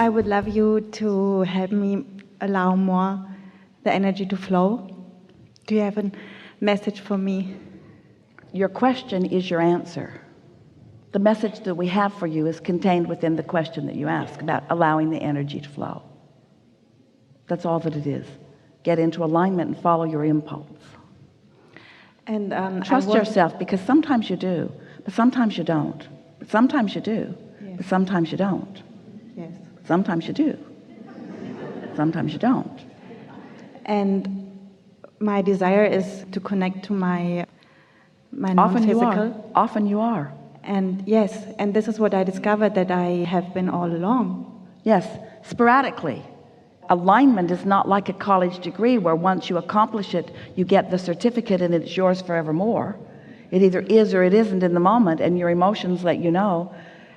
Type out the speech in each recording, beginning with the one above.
I would love you to help me allow more the energy to flow. Do you have a message for me? Your question is your answer. The message that we have for you is contained within the question that you ask about allowing the energy to flow. That's all that it is. Get into alignment and follow your impulse. And trust yourself, because sometimes you do, but sometimes you don't. But sometimes you do, yes. But sometimes you don't. Yes. Sometimes you do. Sometimes you don't. And my desire is to connect to my non-physical. Often you are. And yes, and this is what I discovered, that I have been all along. Yes, sporadically. Alignment is not like a college degree where once you accomplish it, you get the certificate and it's yours forevermore. It either is or it isn't in the moment, and your emotions let you know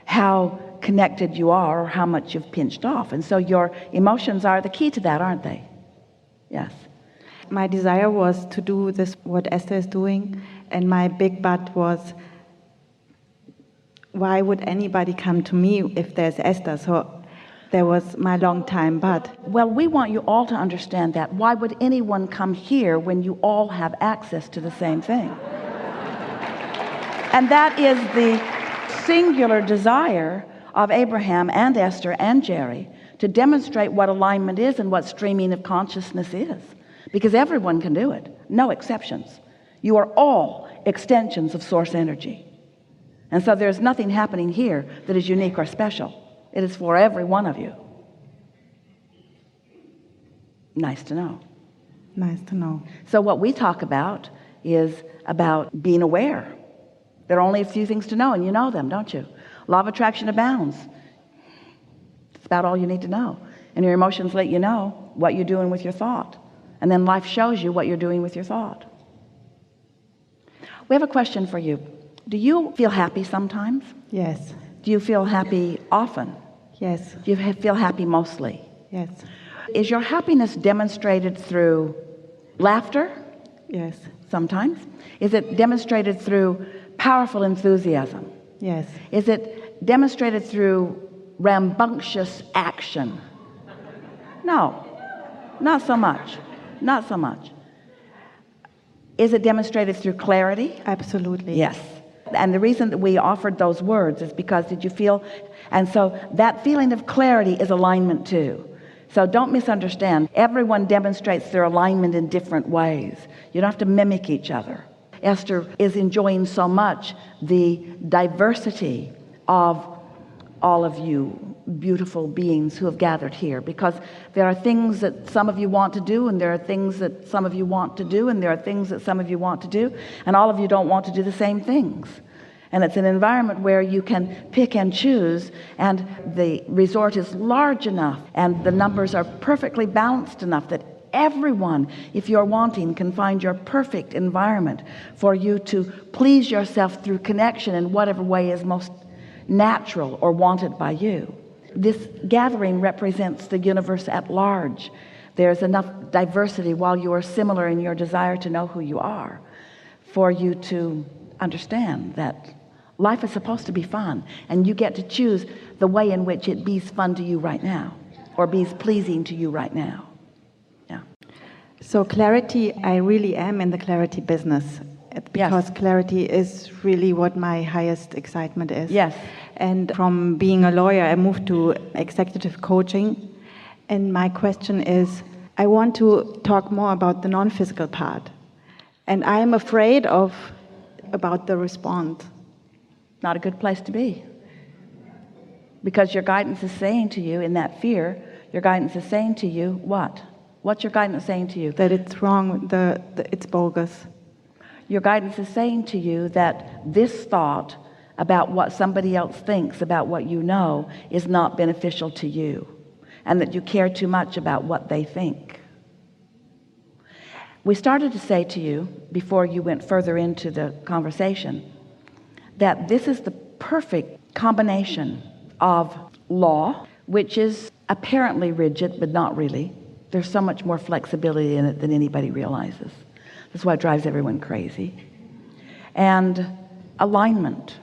how connected you are or how much you've pinched off. And so your emotions are the key to that, aren't they? Yes. My desire was to do this, what Esther is doing, and my big but was, why would anybody come to me if there's Esther? So there was my long time but. Well, we want you all to understand that. Why would anyone come here when you all have access to the same thing? And that is the singular desire of Abraham and Esther and Jerry, to demonstrate what alignment is and what streaming of consciousness is, because everyone can do it, no exceptions. You are all extensions of source energy, and so there's nothing happening here that is unique or special. It is for every one of you. Nice to know. Nice to know. So what we talk about is about being aware. There are only a few things to know, and you know them, don't you? Law of attraction abounds. It's about all you need to know. And your emotions let you know what you're doing with your thought. And then life shows you what you're doing with your thought. We have a question for you. Do you feel happy sometimes? Yes. Do you feel happy often? Yes. Do you feel happy mostly? Yes. Is your happiness demonstrated through laughter? Yes. Sometimes. Is it demonstrated through powerful enthusiasm? Yes. Is it demonstrated through rambunctious action? No, not so much. Not so much. Is it demonstrated through clarity? Absolutely. Yes. And the reason that we offered those words is because, did you feel? And so that feeling of clarity is alignment too. So don't misunderstand. Everyone demonstrates their alignment in different ways. You don't have to mimic each other. Esther is enjoying so much the diversity of all of you beautiful beings who have gathered here, because there are things that some of you want to do, and there are things that some of you want to do, and there are things that some of you want to do, and all of you don't want to do the same things. And it's an environment where you can pick and choose, and the resort is large enough and the numbers are perfectly balanced enough that everyone, if you're wanting, can find your perfect environment for you to please yourself through connection in whatever way is most natural or wanted by you. This gathering represents the universe at large. There's enough diversity, while you are similar in your desire to know who you are, for you to understand that life is supposed to be fun, and you get to choose the way in which it be's fun to you right now, or be's pleasing to you right now. Yeah. So clarity, I really am in the clarity business, because yes, clarity is really what my highest excitement is. Yes. And from being a lawyer, I moved to executive coaching. And my question is, I want to talk more about the non-physical part. And I am afraid about the response. Not a good place to be. Because your guidance is saying to you, in that fear, your guidance is saying to you, what? What's your guidance saying to you? That it's wrong, it's bogus. Your guidance is saying to you that this thought about what somebody else thinks about what you know is not beneficial to you, and that you care too much about what they think. We started to say to you, before you went further into the conversation, that this is the perfect combination of law, which is apparently rigid, but not really. There's so much more flexibility in it than anybody realizes. That's why it drives everyone crazy. And alignment.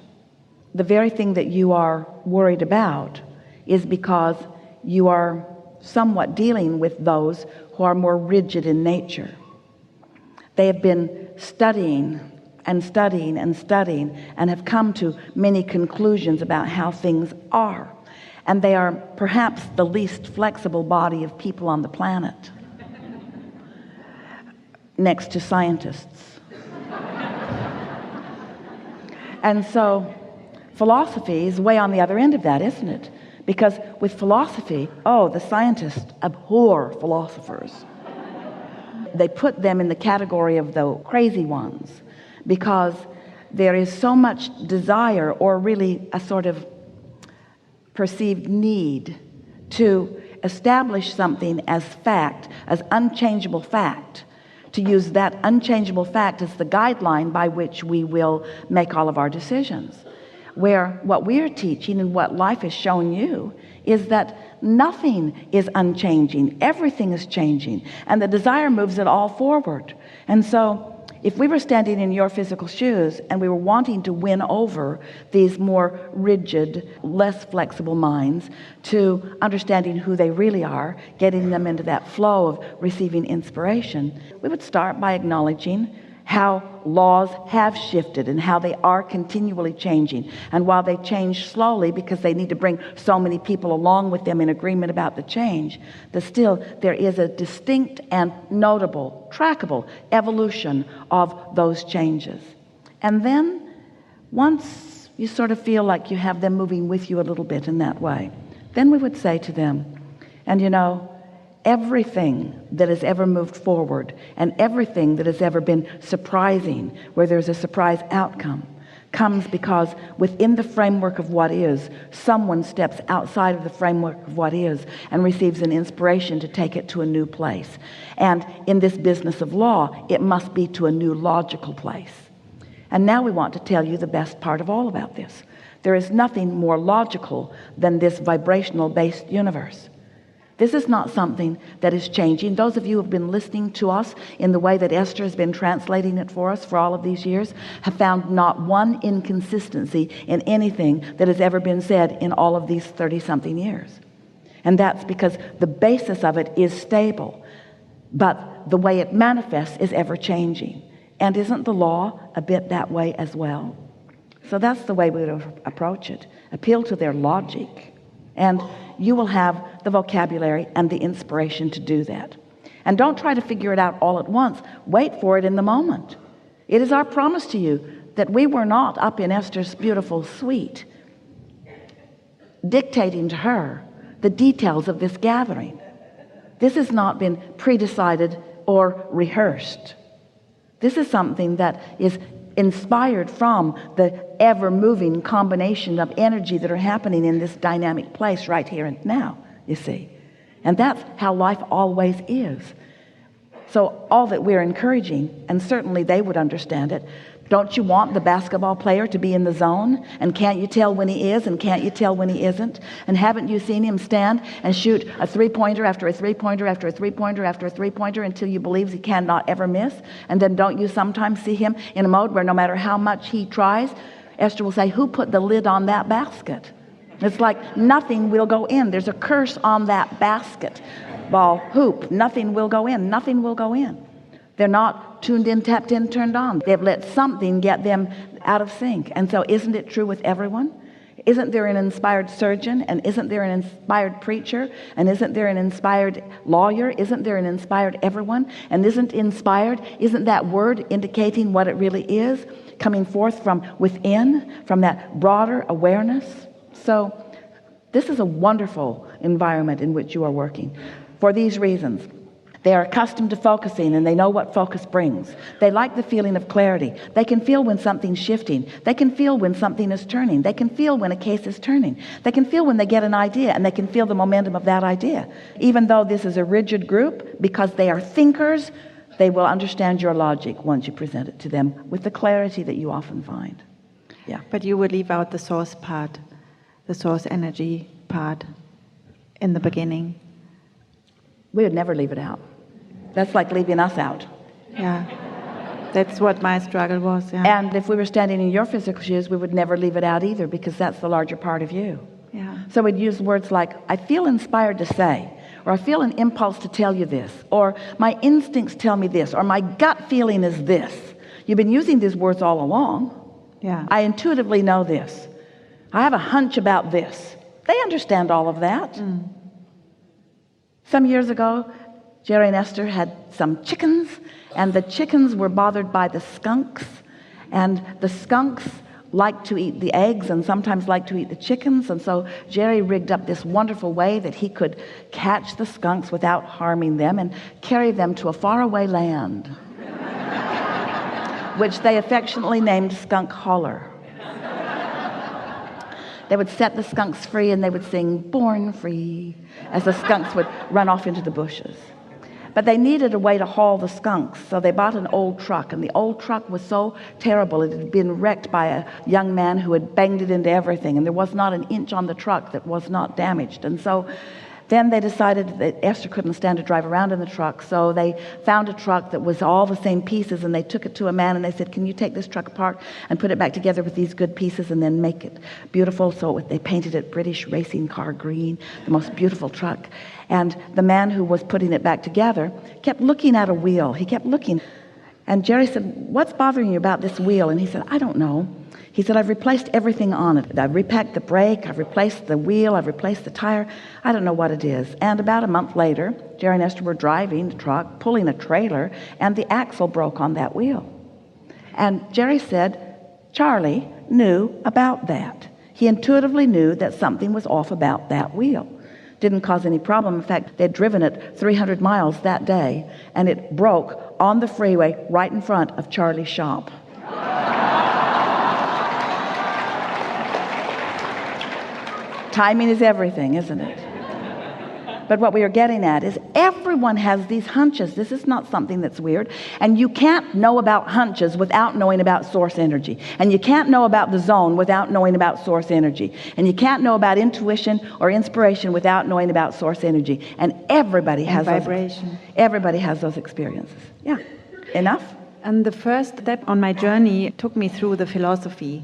The very thing that you are worried about is because you are somewhat dealing with those who are more rigid in nature. They have been studying and studying and studying and have come to many conclusions about how things are. And they are perhaps the least flexible body of people on the planet, next to scientists. And so philosophy is way on the other end of that, isn't it? Because with philosophy, the scientists abhor philosophers. They put them in the category of the crazy ones, because there is so much desire, or really a sort of perceived need, to establish something as fact, as unchangeable fact, to use that unchangeable fact as the guideline by which we will make all of our decisions. Where what we are teaching and what life is showing you is that nothing is unchanging, everything is changing, and the desire moves it all forward. And so if we were standing in your physical shoes and we were wanting to win over these more rigid, less flexible minds to understanding who they really are, getting them into that flow of receiving inspiration, we would start by acknowledging how laws have shifted and how they are continually changing. And while they change slowly because they need to bring so many people along with them in agreement about the change, still there is a distinct and notable, trackable evolution of those changes. And then once you sort of feel like you have them moving with you a little bit in that way, then we would say to them, and everything that has ever moved forward and everything that has ever been surprising, where there's a surprise outcome, comes because within the framework of what is, someone steps outside of the framework of what is and receives an inspiration to take it to a new place. And in this business of law, it must be to a new logical place. And now we want to tell you the best part of all about this. There is nothing more logical than this vibrational based universe. This is not something that is changing. Those of you who have been listening to us in the way that Esther has been translating it for us for all of these years have found not one inconsistency in anything that has ever been said in all of these 30-something years. And that's because the basis of it is stable, but the way it manifests is ever changing. And isn't the law a bit that way as well? So that's the way we would approach it. Appeal to their logic. And you will have the vocabulary and the inspiration to do that. And don't try to figure it out all at once. Wait for it in the moment. It is our promise to you that we were not up in Esther's beautiful suite dictating to her the details of this gathering. This has not been pre-decided or rehearsed. This is something that is inspired from the ever-moving combination of energy that are happening in this dynamic place right here and now, you see. And that's how life always is. So all that we're encouraging, and certainly they would understand it, don't you want the basketball player to be in the zone? And can't you tell when he is, and can't you tell when he isn't? And haven't you seen him stand and shoot a three-pointer after a three-pointer after a three-pointer after a three-pointer until you believe he cannot ever miss? And then don't you sometimes see him in a mode where no matter how much he tries, Esther will say, who put the lid on that basket? It's like nothing will go in. There's a curse on that basketball hoop. Nothing will go in. Nothing will go in. They're not tuned in, tapped in, turned on. They've let something get them out of sync. And so isn't it true with everyone? Isn't there an inspired surgeon? And isn't there an inspired preacher? And isn't there an inspired lawyer? Isn't there an inspired everyone? And isn't that word indicating what it really is, coming forth from within, from that broader awareness? So this is a wonderful environment in which you are working for these reasons. They are accustomed to focusing, and they know what focus brings. They like the feeling of clarity. They can feel when something's shifting. They can feel when something is turning. They can feel when a case is turning. They can feel when they get an idea, and they can feel the momentum of that idea. Even though this is a rigid group, because they are thinkers, they will understand your logic once you present it to them with the clarity that you often find. Yeah. But you would leave out the source part, the source energy part in the beginning. We would never leave it out. That's like leaving us out. Yeah, that's what my struggle was. Yeah. And if we were standing in your physical shoes, we would never leave it out either, because that's the larger part of you. Yeah. So we'd use words like, I feel inspired to say, or I feel an impulse to tell you this, or my instincts tell me this, or my gut feeling is this. You've been using these words all along. Yeah. I intuitively know this. I have a hunch about this. They understand all of that. Some years ago, Jerry and Esther had some chickens, and the chickens were bothered by the skunks, and the skunks like to eat the eggs and sometimes like to eat the chickens. And so Jerry rigged up this wonderful way that he could catch the skunks without harming them and carry them to a faraway land, which they affectionately named Skunk Holler. They would set the skunks free and they would sing "Born Free" as the skunks would run off into the bushes. But they needed a way to haul the skunks, so they bought an old truck, and the old truck was so terrible. It had been wrecked by a young man who had banged it into everything, and there was not an inch on the truck that was not damaged. And so then they decided that Esther couldn't stand to drive around in the truck, so they found a truck that was all the same pieces, and they took it to a man and they said, can you take this truck apart and put it back together with these good pieces and then make it beautiful? So they painted it British racing car green, the most beautiful truck. And the man who was putting it back together kept looking at a wheel. He kept looking. And Jerry said, what's bothering you about this wheel? And he said, I don't know. He said, I've replaced everything on it. I've repacked the brake, I've replaced the wheel, I've replaced the tire. I don't know what it is. And about a month later, Jerry and Esther were driving the truck, pulling a trailer, and the axle broke on that wheel. And Jerry said, Charlie knew about that. He intuitively knew that something was off about that wheel. Didn't cause any problem. In fact, they'd driven it 300 miles that day, and it broke on the freeway right in front of Charlie's shop. Timing is everything, isn't it? But what we are getting at is everyone has these hunches. This is not something that's weird. And you can't know about hunches without knowing about source energy. And you can't know about the zone without knowing about source energy. And you can't know about intuition or inspiration without knowing about source energy. And everybody has vibration. Everybody has those experiences. Yeah. Enough? And the first step on my journey took me through the philosophy.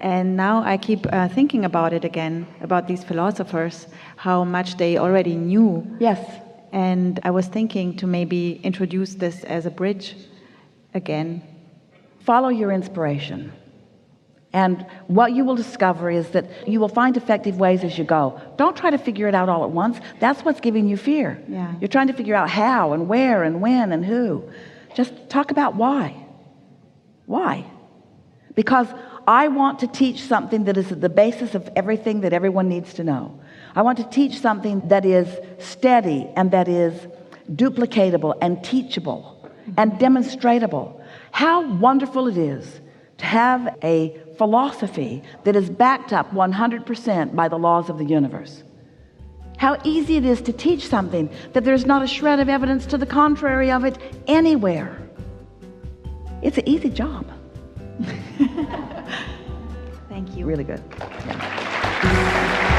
And now I keep thinking about it again, about these philosophers, how much they already knew. Yes. And I was thinking to maybe introduce this as a bridge again. Follow your inspiration. And what you will discover is that you will find effective ways as you go. Don't try to figure it out all at once. That's what's giving you fear. Yeah. You're trying to figure out how and where and when and who. Just talk about why. Why? Because I want to teach something that is at the basis of everything that everyone needs to know. I want to teach something that is steady and that is duplicatable and teachable and demonstratable. How wonderful it is to have a philosophy that is backed up 100% by the laws of the universe. How easy it is to teach something that there's not a shred of evidence to the contrary of it anywhere. It's an easy job. Thank you. Really good. Yeah.